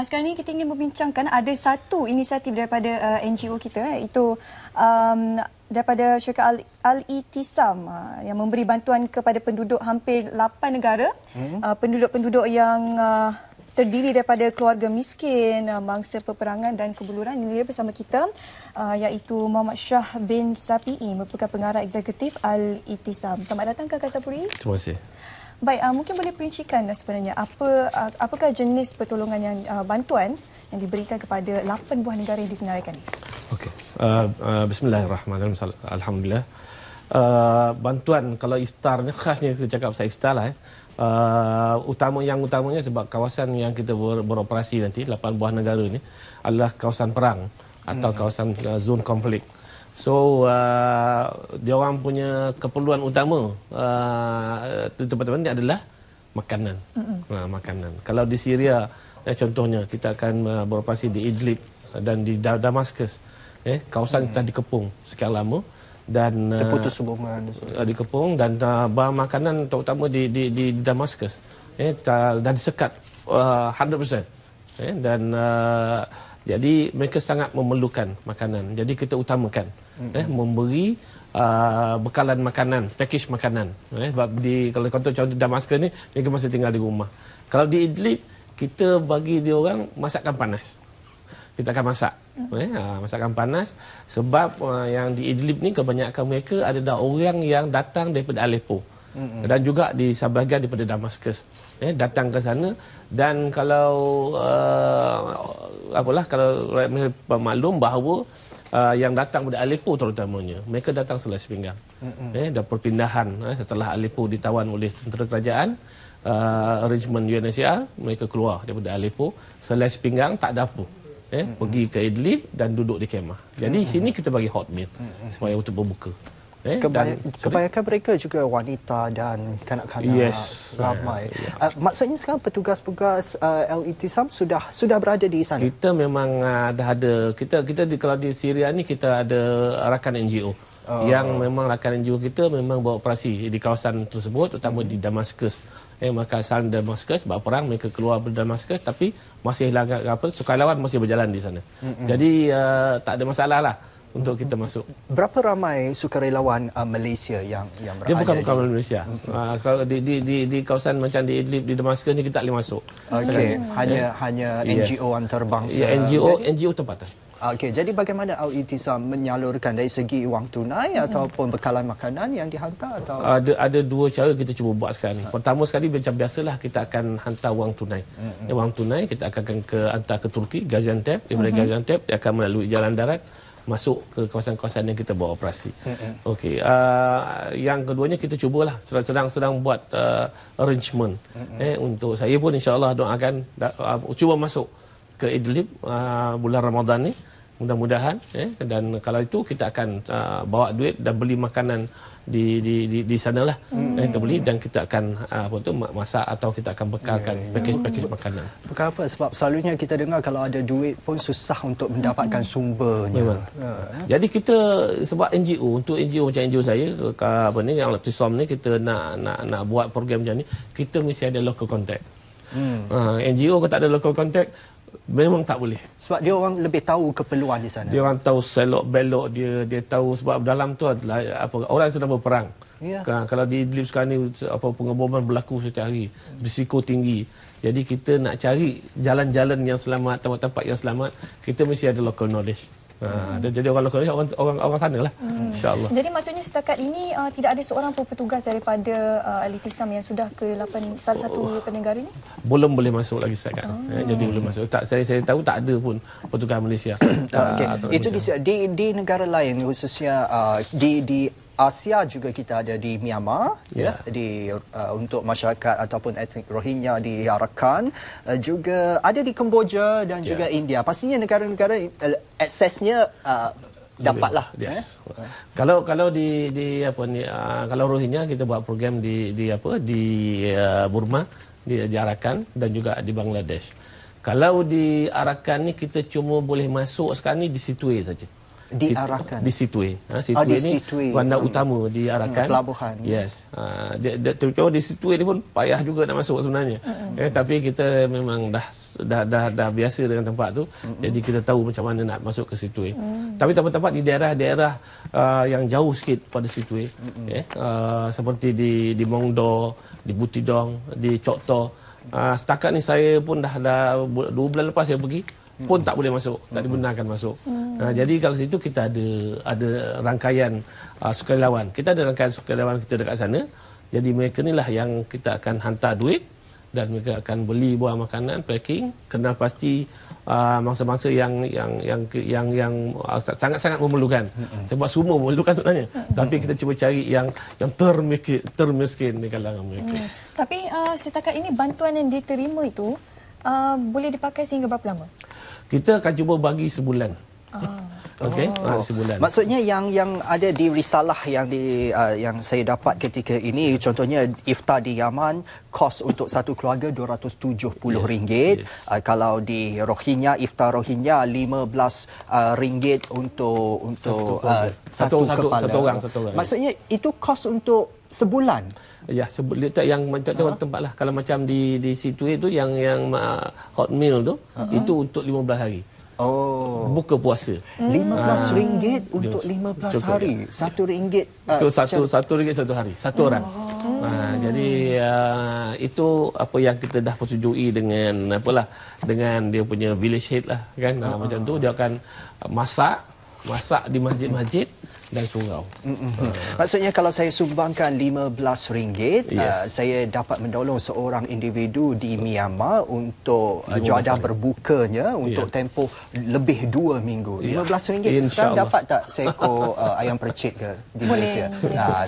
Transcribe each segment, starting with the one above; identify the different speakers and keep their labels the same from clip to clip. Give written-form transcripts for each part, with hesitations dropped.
Speaker 1: Sekarang ini kita ingin membincangkan ada satu inisiatif daripada NGO kita, iaitu daripada syarikat Al-Itisam yang memberi bantuan kepada penduduk hampir 8 negara, penduduk-penduduk yang terdiri daripada keluarga miskin, mangsa peperangan dan kebuluran. Ini bersama kita iaitu Muhammad Shah bin Sapi'i, merupakan pengarah eksekutif Al-Itisam. Selamat datang Kak Sapuri.
Speaker 2: Terima kasih.
Speaker 1: Baik, mungkin boleh perincikan sebenarnya apakah jenis pertolongan yang bantuan yang diberikan kepada 8 buah negara yang disenaraikan ini?
Speaker 2: Okey. Bismillahirrahmanirrahim. Alhamdulillah. Bantuan kalau iftar ni khasnya kita cakap pasal iftar lah. Utamanya sebab kawasan yang kita beroperasi nanti 8 buah negara ni adalah kawasan perang atau kawasan zon konflik. So dia orang punya keperluan utama di tempat-tempat ini adalah makanan. Makanan. Kalau di Syria contohnya kita akan beroperasi di Idlib dan di Damaskus. Kawasan telah dikepung sekian lama dan
Speaker 3: terputus hubungan
Speaker 2: dikepung dan bahan makanan terutama di Damaskus dah disekat 100%. Dan jadi mereka sangat memerlukan makanan. Jadi kita utamakan memberi bekalan makanan, pakej makanan. Kalau contoh Damaskus ni, mereka masih tinggal di rumah. Kalau di Idlib, kita bagi dia orang masakan panas. Kita akan masak. Masakan panas sebab yang di Idlib ni kebanyakan mereka adalah orang yang datang daripada Aleppo. Dan juga di sebahagian daripada Damaskus. Datang ke sana dan kalau kalau rakyat maklum bahawa yang datang dari Aleppo terutamanya, mereka datang Selai Sepinggang. Dan perpindahan setelah Aleppo ditawan oleh tentera kerajaan, arrangement UNHCR, mereka keluar daripada Aleppo, Selai Sepinggang tak ada apa. Pergi ke Idlib dan duduk di kemah. Jadi sini kita bagi hot meal supaya untuk berbuka.
Speaker 3: Kebanyakan mereka juga wanita dan kanak-kanak ramai. Maksudnya sekarang petugas-petugas Al-Itisam sudah berada di sana.
Speaker 2: Kita memang dah ada. Kita kalau di Syria ni kita ada rakan NGO. Yang memang rakan NGO kita memang beroperasi di kawasan tersebut, terutama di Damaskus. Maka asal Damaskus, sebab perang mereka keluar dari Damaskus, tapi masih sukarelawan masih berjalan di sana. Jadi tak ada masalah lah untuk kita masuk.
Speaker 3: Berapa ramai sukarelawan Malaysia yang berada?
Speaker 2: Dia bukan Malaysia. Kalau di kawasan macam di Idlib, di Damaskus ni kita tak boleh masuk.
Speaker 3: Okey, hanya NGO antarabangsa.
Speaker 2: NGO tempatan.
Speaker 3: Okey, jadi bagaimana Al-Itisam menyalurkan dari segi wang tunai ataupun bekalan makanan yang dihantar atau
Speaker 2: ada dua cara kita cuba buat sekarang ni. Pertama sekali macam biasalah kita akan hantar wang tunai. Wang tunai kita akan hantar ke Turki, Gaziantep. Daripada Gaziantep dia akan melalui jalan darat masuk ke kawasan-kawasan yang kita buat operasi. Okey, yang keduanya kita cubalah sedang buat arrangement. Untuk saya pun insya-Allah doakan cuba masuk ke Idlib bulan Ramadan ni, mudah-mudahan dan kalau itu kita akan bawa duit dan beli makanan di sanalah. Kita beli dan kita akan masak atau kita akan bekalkan pakej makanan.
Speaker 3: Bukan apa, sebab selalunya kita dengar kalau ada duit pun susah untuk mendapatkan sumbernya.
Speaker 2: Jadi kita sebab NGO, untuk NGO macam NGO saya yang Al-Itisam ni, kita nak buat program macam ni, kita mesti ada local contact. NGO kalau tak ada local contact memang tak boleh. Sebab
Speaker 3: dia orang lebih tahu keperluan di sana.
Speaker 2: Dia orang tahu selok belok dia tahu sebab dalam tu adalah orang sedang berperang. Kalau di Idlib sekarang ni pengeboman berlaku setiap hari, risiko tinggi. Jadi kita nak cari jalan-jalan yang selamat, tempat-tempat yang selamat, kita mesti ada local knowledge. Jadi orang lokal ni orang sana lah, insya-Allah.
Speaker 1: Jadi maksudnya setakat ini tidak ada seorang pun petugas daripada Al-Itisam yang sudah ke salah satu negara ini?
Speaker 2: Belum boleh masuk lagi setakat. Jadi belum masuk. Saya tahu tak ada pun petugas Malaysia.
Speaker 3: Itu di negara lain, khususnya di Asia juga kita ada di Myanmar, untuk masyarakat ataupun etnik Rohingya di Arakan, juga ada di Kemboja dan juga India. Pastinya negara-negara aksesnya dapatlah.
Speaker 2: Kalau kalau Rohingya kita buat program di Burma, di Arakan dan juga di Bangladesh. Kalau di Arakan ni kita cuma boleh masuk sekarang ni di Sittwe saja.
Speaker 3: Diarahkan.
Speaker 2: Di Situe. Situe
Speaker 3: di
Speaker 2: ni
Speaker 3: Situe.
Speaker 2: bandar utama diarahkan.
Speaker 3: Pelabuhan.
Speaker 2: Yes. Terutama di Situe ni pun payah juga nak masuk sebenarnya. Tapi kita memang dah biasa dengan tempat tu. Jadi kita tahu macam mana nak masuk ke Situe. Tapi tempat-tempat di daerah-daerah yang jauh sikit pada Situe, seperti di Mongdo, di Butidong, di Chok To. Setakat ni saya pun dah 2 bulan lepas saya pergi pun tak boleh masuk, tak dibenarkan masuk. Jadi kalau situ kita ada rangkaian sukarelawan. Kita ada rangkaian sukarelawan kita dekat sana. Jadi mereka inilah yang kita akan hantar duit dan mereka akan beli buah makanan, packing, kenal pasti mangsa-mangsa yang sangat-sangat memerlukan. Sebab semua memerlukan sebenarnya. Tapi kita cuba cari yang termiskin di kalangan mereka.
Speaker 1: Tapi setakat ini bantuan yang diterima itu boleh dipakai sehingga berapa lama?
Speaker 2: Kita akan cuba bagi sebulan. Okey, sebulan.
Speaker 3: Maksudnya yang ada di risalah yang saya dapat ketika ini, contohnya iftar di Yaman, kos untuk satu keluarga RM270.
Speaker 2: Yes.
Speaker 3: Kalau di Rohingya, iftar Rohingya RM15 untuk satu kepala.
Speaker 2: Satu orang.
Speaker 3: Maksudnya itu kos untuk sebulan.
Speaker 2: Ya, yang macam tempat lah. Kalau macam di situ itu yang hot meal tu, itu untuk 15 hari. Buka puasa.
Speaker 3: RM15 untuk 15 hari. RM1
Speaker 2: itu satu ringgit satu hari, satu orang. Jadi itu apa yang kita dah persetujui dengan dengan dia punya village head lah kan. Macam tu dia akan masak di masjid-masjid dan surau.
Speaker 3: Maksudnya kalau saya sumbangkan RM15, saya dapat menolong seorang individu di Myanmar untuk jadah berbukanya untuk tempoh lebih 2 minggu. RM15 sekarang dapat tak seekor ayam percik ke di Malaysia?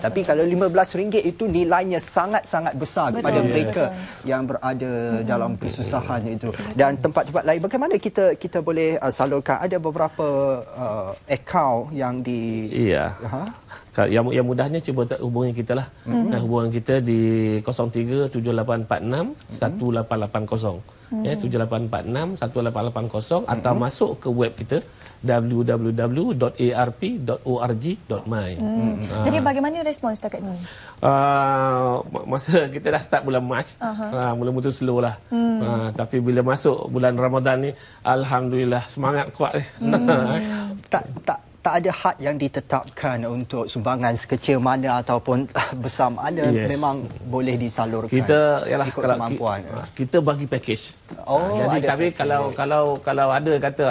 Speaker 3: Tapi kalau RM15 itu nilainya sangat-sangat besar kepada mereka yang berada dalam kesusahan itu. Dan tempat-tempat lain, bagaimana kita boleh salurkan? Ada beberapa akaun yang
Speaker 2: Yang mudahnya cuba hubungi kita lah. Hubungi kita di 03-7846-1880. 7846-1880 atau masuk ke web kita www.arp.org.my.
Speaker 1: Jadi bagaimana respon setakat ini?
Speaker 2: Masa kita dah start bulan Mac, mula-mula tu slow lah. Tapi bila masuk bulan Ramadan ni, alhamdulillah semangat kuat.
Speaker 3: Tak ada had yang ditetapkan untuk sumbangan sekecil mana ataupun besar mana, memang boleh disalurkan.
Speaker 2: Kita
Speaker 3: ikut kemampuan.
Speaker 2: Kita bagi package. Jadi tapi package. kalau ada kata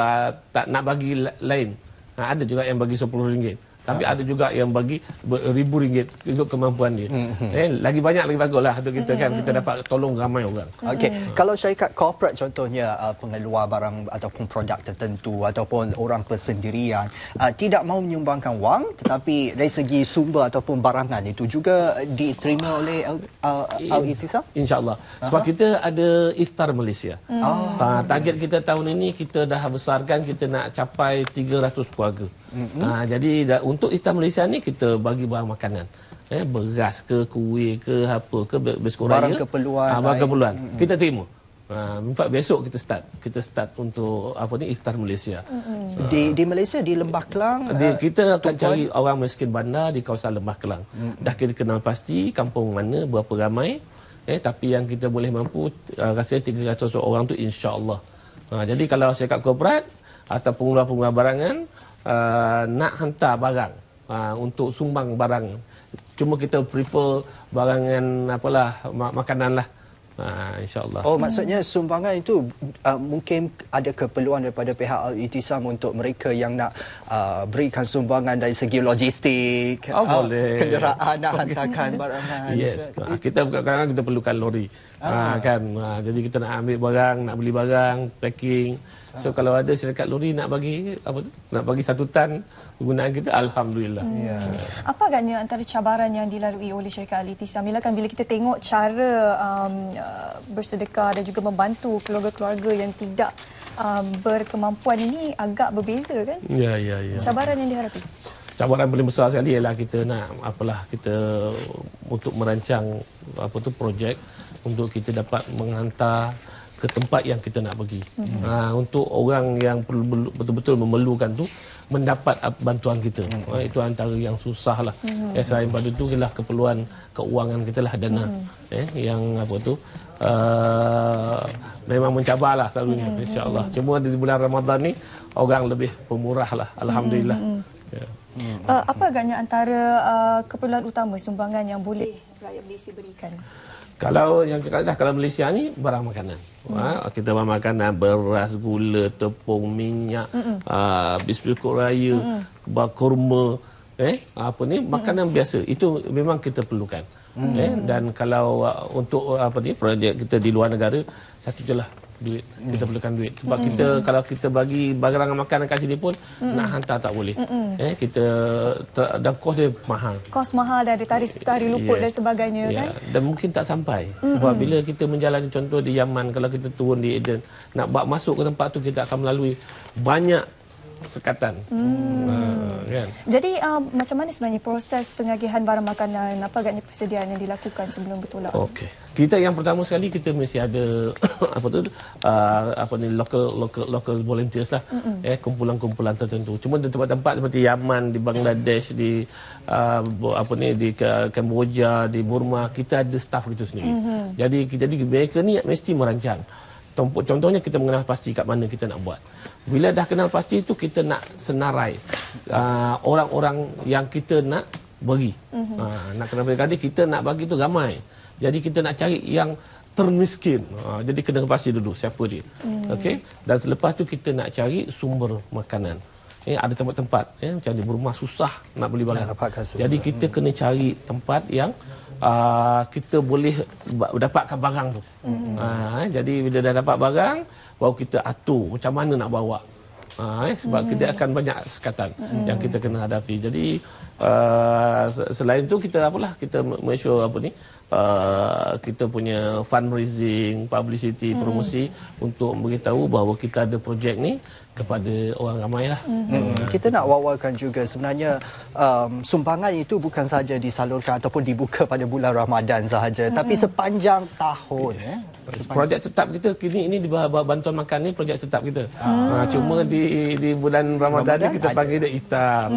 Speaker 2: tak nak bagi lain, ada juga yang bagi RM10. Tapi ada juga yang bagi RM1,000 untuk kemampuan dia. Lagi banyak lagi baguslah untuk kita kan, kita dapat tolong ramai orang.
Speaker 3: Okey, kalau syarikat korporat contohnya pengeluar barang ataupun produk tertentu ataupun orang persendirian tidak mahu menyumbangkan wang, tetapi dari segi sumber ataupun barangan itu juga diterima oleh Al-Ittisam?
Speaker 2: InsyaAllah. Sebab kita ada Iftar Malaysia. Target kita tahun ini kita dah besarkan, kita nak capai 300 keluarga. Jadi untuk Iftar Malaysia ni kita bagi barang makanan, beras ke, kuih ke, apa ke, biskut raya,
Speaker 3: barang keperluan,
Speaker 2: kita terima. In fact besok kita start untuk Iftar Malaysia.
Speaker 3: Di Malaysia, di Lembah Kelang,
Speaker 2: kita akan cari orang miskin bandar di kawasan Lembah Kelang. Dah kita kenal pasti kampung mana, berapa ramai. Tapi yang kita boleh mampu rasanya 300 orang tu, insya-Allah. Jadi kalau syarikat korporat atau pengeluar-pengeluar barangan nak hantar barang untuk sumbang barang, cuma kita prefer barangan makanan lah, insya-Allah.
Speaker 3: Maksudnya sumbangan itu mungkin ada keperluan daripada pihak Al-Ittisam untuk mereka yang nak berikan sumbangan dari segi logistik, kenderaan nak hantarkan barangan.
Speaker 2: Yes, kita kadang-kadang kita perlukan lori. Jadi kita nak ambil barang, nak beli barang, packing. So kalau ada syarikat lori nak bagi nak bagi 1 tan penggunaan kita, alhamdulillah.
Speaker 1: Apa agaknya antara cabaran yang dilalui oleh syarikat Al-Ittisam? Bila kita tengok cara bersedekah dan juga membantu keluarga-keluarga yang tidak berkemampuan ini agak berbeza kan?
Speaker 2: Ya.
Speaker 1: Cabaran yang dihadapi.
Speaker 2: Cabaran paling besar sekali ialah kita nak kita untuk merancang projek untuk kita dapat menghantar ke tempat yang kita nak pergi. Untuk orang yang betul-betul memerlukan tu, mendapat bantuan kita. Itu antara yang susah lah. Selain pada itu ialah keperluan keuangan kita lah, dana. Yang apa tu memang mencabarlah selalunya, insya-Allah. Cuma di bulan Ramadan ni orang lebih pemurah lah, alhamdulillah.
Speaker 1: Apa agaknya antara keperluan utama sumbangan yang boleh rakyat Malaysia berikan?
Speaker 2: Kalau yang cakap dah, kalau Malaysia ni barang makanan. Kita barang makanan, beras, gula, tepung, minyak, biskut raya, kurma, apa ni, makanan biasa. Itu memang kita perlukan. Dan kalau untuk apa ni, projek kita di luar negara, satu je lah, duit. Kita perlukan duit. Sebab kita, kalau kita bagi barang makanan kat sini pun nak hantar tak boleh. Kita dan kos dia mahal.
Speaker 1: Kos mahal dan ada tarikh luput dan sebagainya, kan?
Speaker 2: Dan mungkin tak sampai. Sebab bila kita menjalani, contoh di Yaman, kalau kita turun di Aden, nak masuk ke tempat tu kita akan melalui banyak sekatan. Kan?
Speaker 1: Jadi macam mana sebenarnya proses pengagihan barang makanan? Apa agaknya persediaan yang dilakukan sebelum bertolak?
Speaker 2: Okey. Kita yang pertama sekali kita mesti ada local volunteers lah. Kumpulan-kumpulan tertentu. Cuma di tempat-tempat seperti Yaman, di Bangladesh, di di Kamboja, di Burma, kita ada staff kita sendiri. Jadi mereka ni mesti merancang. Contohnya kita mengenal pasti kat mana kita nak buat. Bila dah kenal pasti itu, kita nak senarai orang-orang yang kita nak bagi. Nak kenal tadi, kita nak bagi tu ramai. Jadi kita nak cari yang termiskin. Jadi kena pasti dulu siapa dia. Okey. Dan selepas tu kita nak cari sumber makanan. Ada tempat-tempat macam di Burma susah nak beli barang. Jadi kita kena cari tempat yang kita boleh dapatkan barang tu. Jadi bila dah dapat barang, baru kita atur macam mana nak bawa. Sebab kita akan banyak sekatan yang kita kena hadapi. Jadi selain itu kita kita make sure kita punya fundraising, publicity, promosi untuk beritahu bahawa kita ada projek ni kepada orang ramai lah.
Speaker 3: Kita nak wawarkan juga sebenarnya sumbangan itu bukan saja disalurkan ataupun dibuka pada bulan Ramadan sahaja, tapi sepanjang tahun.
Speaker 2: Projek tetap kita kini ini di bantuan makan ni projek tetap kita. Cuma di bulan Ramadan ni kita panggil dia iftar.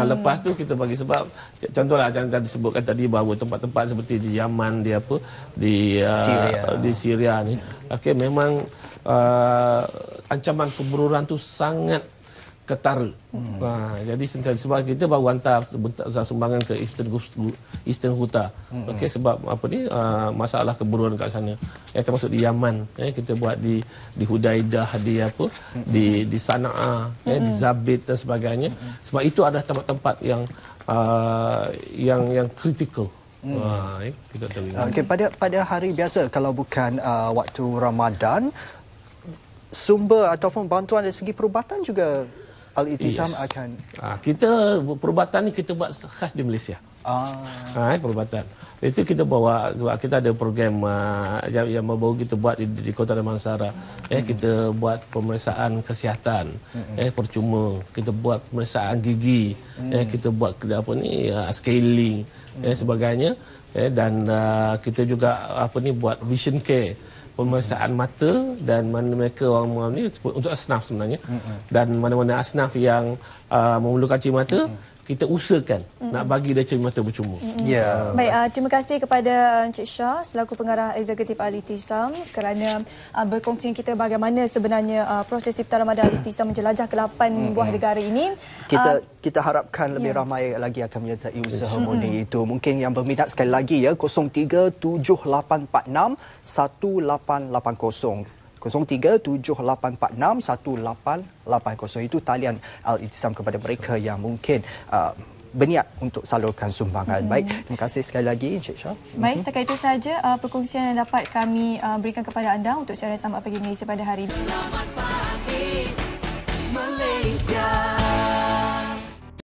Speaker 2: Lepas tu kita bagi, sebab contohlah yang disebutkan tadi bahawa tempat-tempat seperti di Yaman, di Syria ni, memang ancaman keburuan tu sangat ketara. Jadi sebab kita baru hantar sumbangan ke Eastern Ghouta. Sebab masalah keburuan kat sana. Termasuk di Yaman, kita buat di Hudaidah, di Sana'a, di Zabit dan sebagainya. Sebab itu adalah tempat-tempat yang kritikal.
Speaker 3: Pada hari biasa, kalau bukan waktu Ramadan, sumber ataupun bantuan dari segi perubatan juga Al-Ittisam akan
Speaker 2: kita perubatan ni kita buat khas di Malaysia. Perubatan itu kita bawa, kita ada program yang baru kita buat di Kota Damansara. Kita buat pemeriksaan kesihatan percuma, kita buat pemeriksaan gigi, kita buat scaling sebagainya, dan kita juga buat vision care, pemeriksaan mata, dan mana mereka orang ni untuk asnaf sebenarnya. Dan mana-mana asnaf yang memerlukan cermin mata, kita usahakan nak bagi dia cermin mata bercuma.
Speaker 1: Baik, terima kasih kepada Encik Shah selaku pengarah eksekutif Al-Ittisam kerana berkongsi kita bagaimana sebenarnya proses iftar Ramadan Al-Ittisam menjelajah ke 8 buah negara ini.
Speaker 3: Kita harapkan lebih ramai lagi akan menyertai usaha murni itu. Mungkin yang berminat sekali lagi 0378461880. 0378461880 itu talian Al-Ittisam kepada mereka yang mungkin berniat untuk salurkan sumbangan. Baik, terima kasih sekali lagi Encik Shah.
Speaker 1: Baik, setakat itu saja perkongsian yang dapat kami berikan kepada anda untuk siaran Selamat Pagi Malaysia pada hari ini.
Speaker 4: Selamat Pagi Malaysia.